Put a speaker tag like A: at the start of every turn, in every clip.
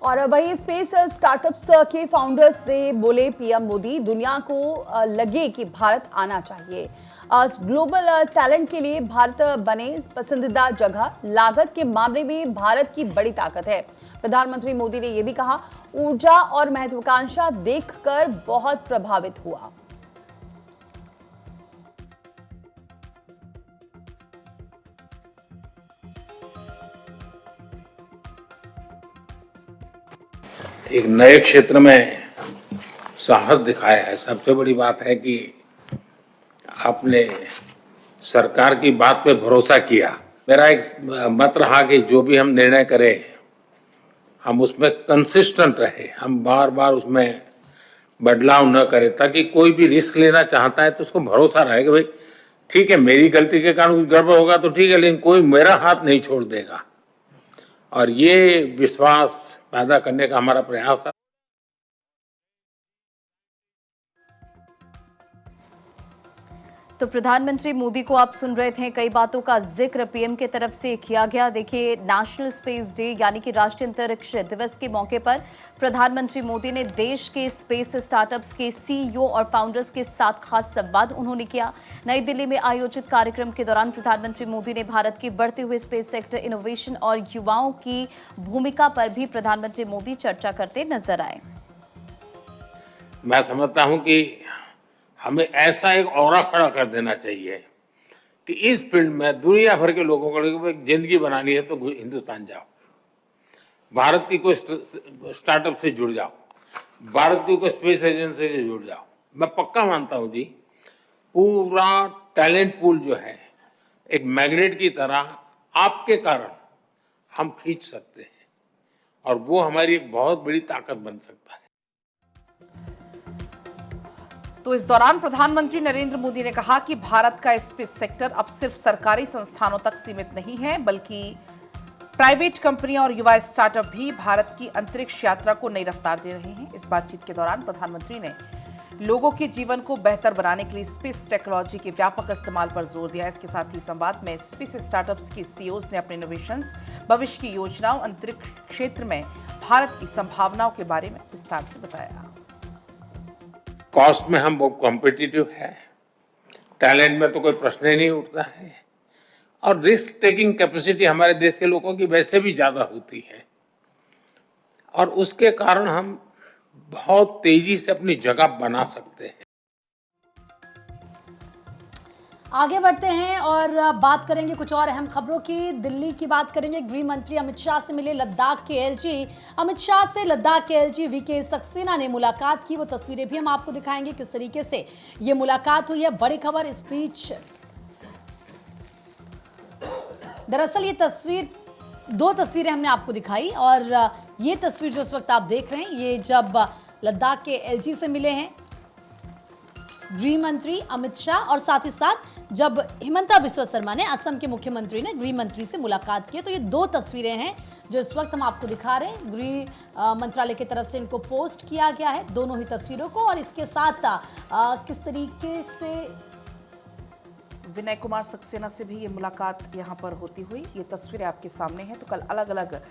A: और वही space startups के फाउंडर्स से बोले पीएम मोदी, दुनिया को लगे कि भारत आना चाहिए। ग्लोबल टैलेंट के लिए भारत बने पसंदीदा जगह, लागत के मामले में भारत की बड़ी ताकत है। प्रधानमंत्री मोदी ने यह भी कहा, ऊर्जा और महत्वाकांक्षा देखकर बहुत प्रभावित हुआ।
B: एक नए क्षेत्र में साहस दिखाया है। सबसे बड़ी बात है कि आपने सरकार की बात पे भरोसा किया। मेरा एक मत रहा कि जो भी हम निर्णय करें हम उसमें कंसिस्टेंट रहे, हम बार बार उसमें बदलाव न करें, ताकि कोई भी रिस्क लेना चाहता है तो उसको भरोसा रहे कि भाई ठीक है, मेरी गलती के कारण कुछ गड़बड़ होगा तो ठीक है, लेकिन कोई मेरा हाथ नहीं छोड़ देगा। और ये विश्वास पैदा करने का हमारा प्रयास है।
C: तो प्रधानमंत्री मोदी को आप सुन रहे थे, कई बातों का जिक्र पीएम के तरफ से किया गया। देखिए, नेशनल स्पेस डे यानी कि राष्ट्रीय अंतरिक्ष दिवस के मौके पर प्रधानमंत्री मोदी ने देश के स्पेस स्टार्टअप्स के सीईओ और फाउंडर्स के साथ खास संवाद उन्होंने किया। नई दिल्ली में आयोजित कार्यक्रम के दौरान प्रधानमंत्री मोदी ने भारत के बढ़ते हुए स्पेस सेक्टर इनोवेशन और युवाओं की भूमिका पर भी प्रधानमंत्री मोदी चर्चा करते नजर आए।
B: मैं समझता हूं कि हमें ऐसा एक ऑरा खड़ा कर देना चाहिए कि इस फील्ड में दुनिया भर के लोगों को एक जिंदगी बनानी है तो हिंदुस्तान जाओ, भारत की कोई स्टार्टअप से जुड़ जाओ, भारत की कोई स्पेस एजेंसी से जुड़ जाओ। मैं पक्का मानता हूं जी, पूरा टैलेंट पूल जो है एक मैग्नेट की तरह आपके कारण हम खींच सकते हैं और वो हमारी एक बहुत बड़ी ताकत बन सकता है।
D: तो इस दौरान प्रधानमंत्री नरेंद्र मोदी ने कहा कि भारत का स्पेस सेक्टर अब सिर्फ सरकारी संस्थानों तक सीमित नहीं है, बल्कि प्राइवेट कंपनियां और युवा स्टार्टअप भी भारत की अंतरिक्ष यात्रा को नई रफ्तार दे रहे हैं। इस बातचीत के दौरान प्रधानमंत्री ने लोगों के जीवन को बेहतर बनाने के लिए स्पेस टेक्नोलॉजी के व्यापक इस्तेमाल पर जोर दिया। इसके साथ ही संवाद में स्पेस स्टार्टअप्स के सीईओज ने अपने इनोवेशंस, भविष्य की योजनाओं, अंतरिक्ष क्षेत्र में भारत की संभावनाओं के बारे में विस्तार से बताया।
B: कॉस्ट में हम बहुत कॉम्पिटिटिव है, टैलेंट में तो कोई प्रश्न ही नहीं उठता है, और रिस्क टेकिंग कैपेसिटी हमारे देश के लोगों की वैसे भी ज्यादा होती है, और उसके कारण हम बहुत तेजी से अपनी जगह बना सकते हैं।
E: आगे बढ़ते हैं और बात करेंगे कुछ और अहम खबरों की। दिल्ली की बात करेंगे। गृह मंत्री अमित शाह से मिले लद्दाख के एलजी। अमित शाह से लद्दाख के एलजी वीके सक्सेना ने मुलाकात की। वो तस्वीरें भी हम आपको दिखाएंगे किस तरीके से ये मुलाकात हुई है। बड़ी खबर, स्पीच। दरअसल ये दो तस्वीरें हमने आपको दिखाई, और ये तस्वीर जो इस वक्त आप देख रहे हैं, ये जब लद्दाख के एलजी से मिले हैं गृह मंत्री अमित शाह, और साथ ही साथ जब हिमंता बिस्वा शर्मा ने, असम के मुख्यमंत्री ने गृह मंत्री से मुलाकात की। तो ये दो तस्वीरें हैं जो इस वक्त हम आपको दिखा रहे हैं। गृह मंत्रालय की तरफ से इनको पोस्ट किया गया है, दोनों ही तस्वीरों को। और इसके साथ किस तरीके से
D: विनय कुमार सक्सेना से भी ये मुलाकात यहाँ पर होती हुई, ये तस्वीरें आपके सामने हैं। तो कल अलग अलग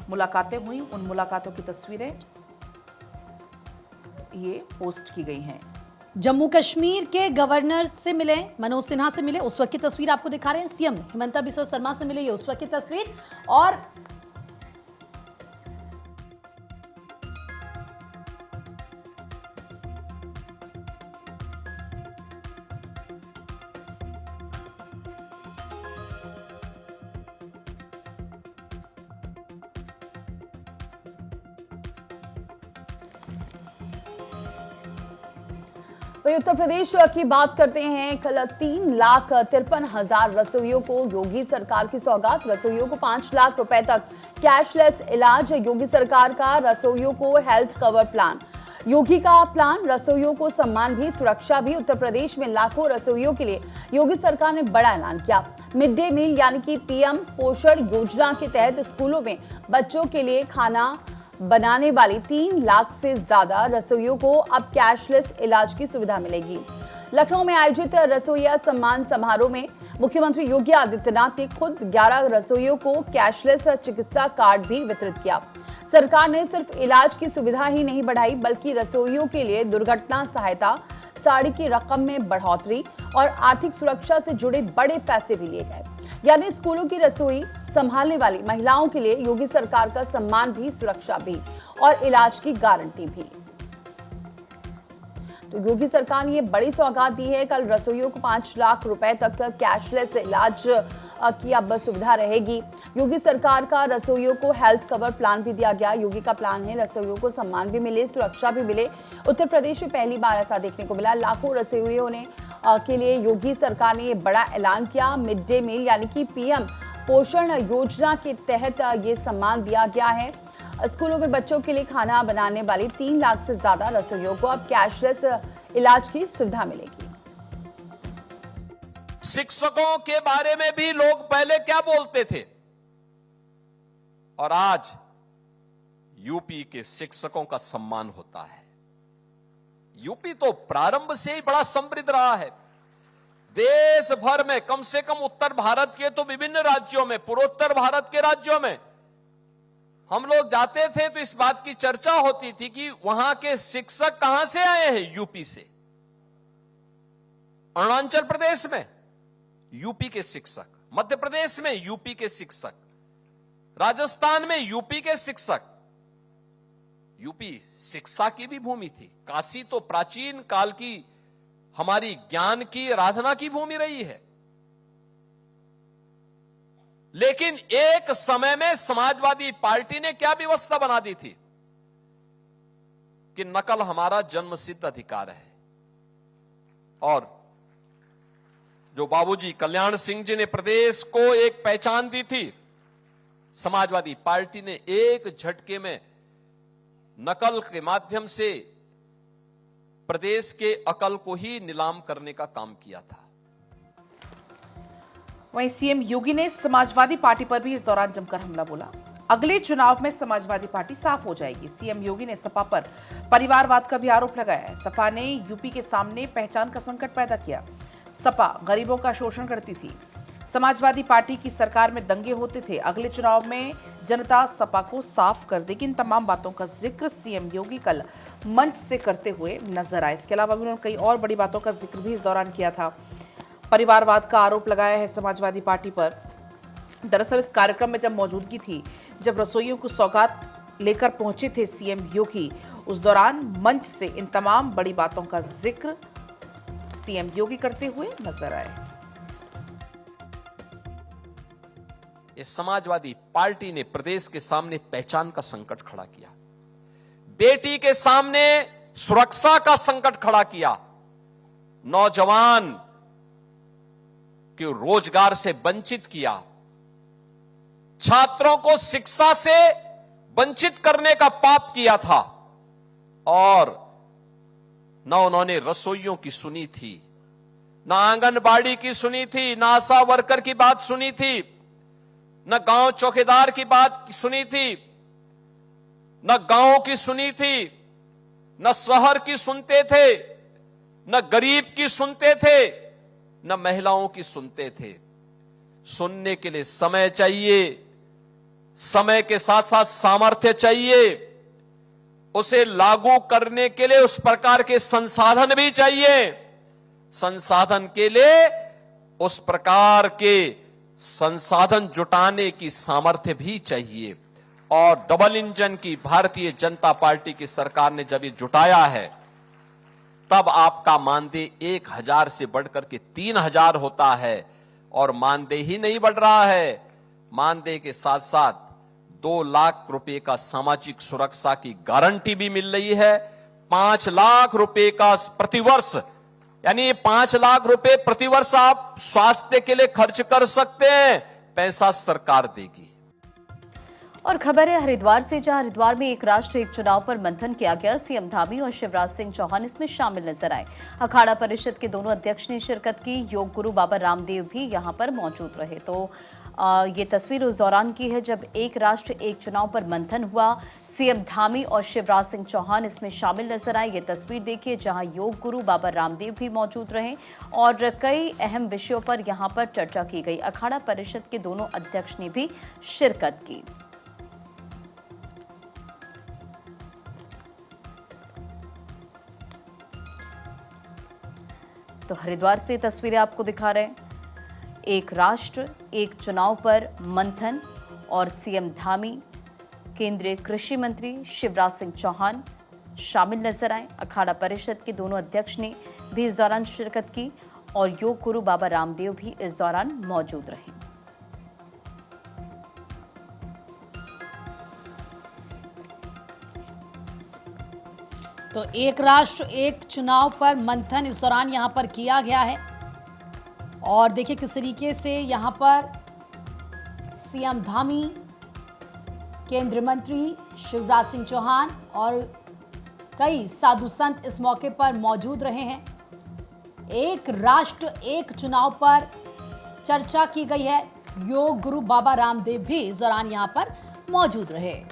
D: मुलाकातें हुई, उन मुलाकातों की तस्वीरें ये पोस्ट की गई हैं।
E: जम्मू कश्मीर के गवर्नर से मिले, मनोज सिन्हा से मिले, उस वक्त की तस्वीर आपको दिखा रहे हैं। सीएम हिमंता बिस्वा शर्मा से मिले, ये उस वक्त की तस्वीर। और
A: वहीं उत्तर प्रदेश की बात करते हैं। कल 3,53,000 रसोइयों को योगी सरकार की सौगात। रसोइयों को 5 लाख रुपए तक कैशलेस इलाज। योगी सरकार का रसोइयों को हेल्थ कवर प्लान। योगी का प्लान, रसोइयों को सम्मान भी, सुरक्षा भी। उत्तर प्रदेश में लाखों रसोइयों के लिए योगी सरकार ने बड़ा ऐलान किया। मिड डे मील यानी कि पीएम पोषण योजना के तहत स्कूलों में बच्चों के लिए खाना बनाने वाली 3 लाख से ज्यादा रसोइयों को अब कैशलेस इलाज की सुविधा मिलेगी। लखनऊ में आयोजित रसोइया सम्मान समारोह में मुख्यमंत्री योगी आदित्यनाथ ने खुद 11 रसोइयों को कैशलेस चिकित्सा कार्ड भी वितरित किया। सरकार ने सिर्फ इलाज की सुविधा ही नहीं बढ़ाई, बल्कि रसोइयों के लिए दुर्घटना सहायता, साड़ी की रकम में बढ़ोतरी और आर्थिक सुरक्षा से जुड़े बड़े फैसले भी लिए गए। यानी स्कूलों की रसोई संभालने वाली महिलाओं के लिए योगी सरकार का सम्मान भी, सुरक्षा भी और इलाज की गारंटी भी। तो योगी सरकार ने ये बड़ी सौगात दी है। कल रसोइयों को 5 लाख रुपए तक कैशलेस इलाज की अब सुविधा रहेगी। योगी सरकार का रसोइयों को हेल्थ कवर प्लान भी दिया गया। योगी का प्लान है रसोइयों को सम्मान भी मिले, सुरक्षा भी मिले। उत्तर प्रदेश में पहली बार ऐसा देखने को मिला। लाखों रसोइयों ने के लिए योगी सरकार ने ये बड़ा ऐलान किया। मिड डे मील यानी कि पीएम पोषण योजना के तहत ये सम्मान दिया गया है। स्कूलों में बच्चों के लिए खाना बनाने वाली 3 लाख से ज्यादा रसोइयों को अब कैशलेस इलाज की सुविधा मिलेगी।
F: शिक्षकों के बारे में भी लोग पहले क्या बोलते थे, और आज यूपी के शिक्षकों का सम्मान होता है। यूपी तो प्रारंभ से ही बड़ा समृद्ध रहा है। देश भर में, कम से कम उत्तर भारत के तो विभिन्न राज्यों में, पूर्वोत्तर भारत के राज्यों में हम लोग जाते थे तो इस बात की चर्चा होती थी कि वहां के शिक्षक कहां से आए हैं। यूपी से। अरुणाचल प्रदेश में यूपी के शिक्षक, मध्य प्रदेश में यूपी के शिक्षक, राजस्थान में यूपी के शिक्षक। यूपी शिक्षा की भी भूमि थी। काशी तो प्राचीन काल की हमारी ज्ञान की, आराधना की भूमि रही है। लेकिन एक समय में समाजवादी पार्टी ने क्या व्यवस्था बना दी थी कि नकल हमारा जन्मसिद्ध अधिकार है। और जो बाबूजी कल्याण सिंह जी ने प्रदेश को एक पहचान दी थी, समाजवादी पार्टी ने एक झटके में नकल के माध्यम से प्रदेश के अकल को ही नीलाम करने का काम किया था।
D: वहीं सीएम योगी ने समाजवादी पार्टी पर भी इस दौरान जमकर हमला बोला। अगले चुनाव में समाजवादी पार्टी साफ हो जाएगी। सीएम योगी ने सपा पर परिवारवाद का भी आरोप लगाया है। सपा ने यूपी के सामने पहचान का संकट पैदा किया। सपा गरीबों का शोषण करती थी। समाजवादी पार्टी की सरकार में दंगे होते थे। अगले चुनाव में जनता सपा को साफ कर देगी। इन तमाम बातों का जिक्र सीएम योगी कल मंच से करते हुए नजर आए। इसके अलावा उन्होंने कई और बड़ी बातों का जिक्र भी इस दौरान किया था। परिवारवाद का आरोप लगाया है समाजवादी पार्टी पर। दरअसल इस कार्यक्रम में जब मौजूदगी थी, जब रसोइयों को सौगात लेकर पहुंचे थे सीएम योगी, उस दौरान मंच से इन तमाम बड़ी बातों का जिक्र सीएम योगी करते हुए नजर आए।
F: इस समाजवादी पार्टी ने प्रदेश के सामने पहचान का संकट खड़ा किया, बेटी के सामने सुरक्षा का संकट खड़ा किया, नौजवान के रोजगार से वंचित किया, छात्रों को शिक्षा से वंचित करने का पाप किया था। और न उन्होंने रसोइयों की सुनी थी, न आंगनबाड़ी की सुनी थी, न आशा वर्कर की बात सुनी थी, न गांव चौकीदार की बात सुनी थी, न गांव की सुनी थी, न शहर की सुनते थे, न गरीब की सुनते थे, न महिलाओं की सुनते थे। सुनने के लिए समय चाहिए, समय के साथ साथ सामर्थ्य चाहिए, उसे लागू करने के लिए उस प्रकार के संसाधन भी चाहिए। संसाधन के लिए उस प्रकार के संसाधन जुटाने की सामर्थ्य भी चाहिए। और डबल इंजन की भारतीय जनता पार्टी की सरकार ने जब ये जुटाया है, तब आपका मानदेय 1000 से बढ़कर के 3000 होता है। और मानदेय ही नहीं बढ़ रहा है, मानदेय के साथ साथ 2 लाख रुपए का सामाजिक सुरक्षा की गारंटी भी मिल रही है। 5 लाख रुपए का प्रतिवर्ष, यानी 5 लाख रुपए प्रतिवर्ष आप स्वास्थ्य के लिए खर्च कर सकते हैं, पैसा सरकार देगी।
C: और खबर है हरिद्वार से, जहां हरिद्वार में एक राष्ट्र एक चुनाव पर मंथन किया गया। सीएम धामी और शिवराज सिंह चौहान इसमें शामिल नजर आए। अखाड़ा परिषद के दोनों अध्यक्ष ने शिरकत की। योग गुरु बाबा रामदेव भी यहां पर मौजूद रहे। तो ये तस्वीर उस दौरान की है जब एक राष्ट्र एक चुनाव पर मंथन हुआ। सीएम धामी और शिवराज सिंह चौहान इसमें शामिल नजर आए। ये तस्वीर देखिए जहां योग गुरु बाबा रामदेव भी मौजूद रहे और कई अहम विषयों पर यहां पर चर्चा की गई। अखाड़ा परिषद के दोनों अध्यक्ष ने भी शिरकत की। तो हरिद्वार से तस्वीरें आपको दिखा रहे हैं। एक राष्ट्र एक चुनाव पर मंथन और सीएम धामी, केंद्रीय कृषि मंत्री शिवराज सिंह चौहान शामिल नजर आए। अखाड़ा परिषद के दोनों अध्यक्ष ने भी इस दौरान शिरकत की और योग गुरु बाबा रामदेव भी इस दौरान मौजूद रहे।
E: तो एक राष्ट्र एक चुनाव पर मंथन इस दौरान यहां पर किया गया है और देखिए किस तरीके से यहां पर सीएम धामी, केंद्रीय मंत्री शिवराज सिंह चौहान और कई साधु संत इस मौके पर मौजूद रहे हैं। एक राष्ट्र एक चुनाव पर चर्चा की गई है। योग गुरु बाबा रामदेव भी इस दौरान यहां पर मौजूद रहे।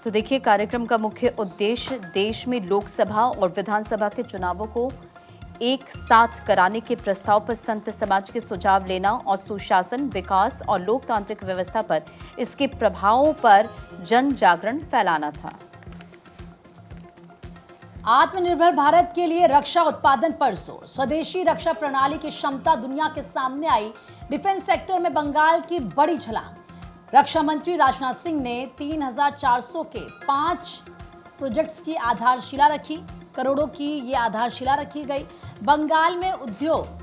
C: तो देखिए कार्यक्रम का मुख्य उद्देश्य देश में लोकसभा और विधानसभा के चुनावों को एक साथ कराने के प्रस्ताव पर संत समाज के सुझाव लेना और सुशासन, विकास और लोकतांत्रिक व्यवस्था पर इसके प्रभावों पर जन जागरण फैलाना था।
E: आत्मनिर्भर भारत के लिए रक्षा उत्पादन पर जोर। स्वदेशी रक्षा प्रणाली की क्षमता दुनिया के सामने आई। डिफेंस सेक्टर में बंगाल की बड़ी छलांग। रक्षा मंत्री राजनाथ सिंह ने 3,400 के 5 प्रोजेक्ट्स की आधारशिला रखी। करोड़ों की ये आधारशिला रखी गई। बंगाल में उद्योग,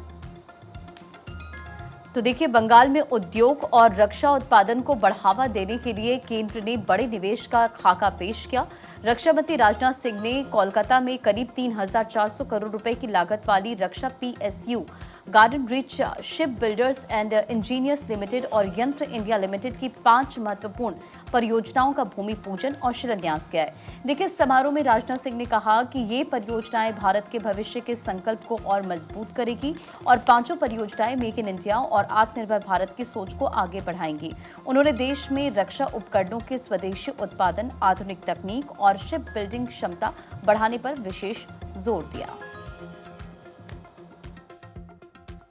C: तो देखिए बंगाल में उद्योग और रक्षा उत्पादन को बढ़ावा देने के लिए केंद्र ने बड़े निवेश का खाका पेश किया। रक्षा मंत्री राजनाथ सिंह ने कोलकाता में करीब 3,400 करोड़ रुपए की लागत वाली रक्षा PSU, garden rich ship builders and engineers limited और यंत्र इंडिया लिमिटेड की 5 महत्वपूर्ण परियोजनाओं का भूमि पूजन और शिलान्यास किया है। देखिए समारोह में राजनाथ सिंह ने कहा कि ये परियोजनाएं भारत के भविष्य के संकल्प को और मजबूत करेगी और 5 परियोजनाएं मेक इन इंडिया और आत्मनिर्भर भारत की सोच को आगे बढ़ाएंगी। उन्होंने देश में रक्षा उपकरणों के स्वदेशी उत्पादन, आधुनिक तकनीक और शिप बिल्डिंग क्षमता बढ़ाने पर विशेष जोर दिया।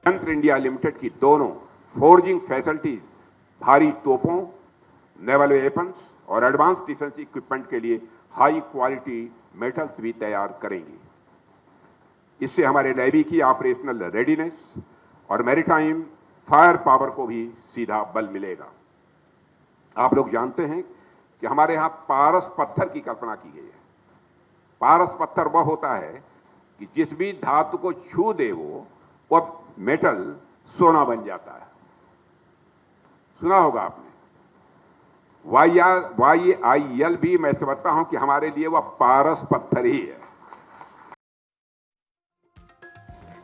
G: यंत्र इंडिया लिमिटेड की दोनों फोर्जिंग फैसिलिटीज भारी तोपों, नेवल वेपन्स और एडवांस डिफेंस इक्विपमेंट के लिए हाई क्वालिटी मेटल्स भी तैयार करेंगी। इससे हमारे नेवी की ऑपरेशनल रेडीनेस और मैरीटाइम फायर पावर को भी सीधा बल मिलेगा। आप लोग जानते हैं कि हमारे यहाँ पारस पत्थर की कल्पना की गई है। पारस पत्थर वह होता है कि जिस भी धातु को छू दे वो मेटल सोना बन जाता है। सुना होगा आपने। YIL भी मैं समझता हूं कि हमारे लिए वह पारस पत्थर ही है।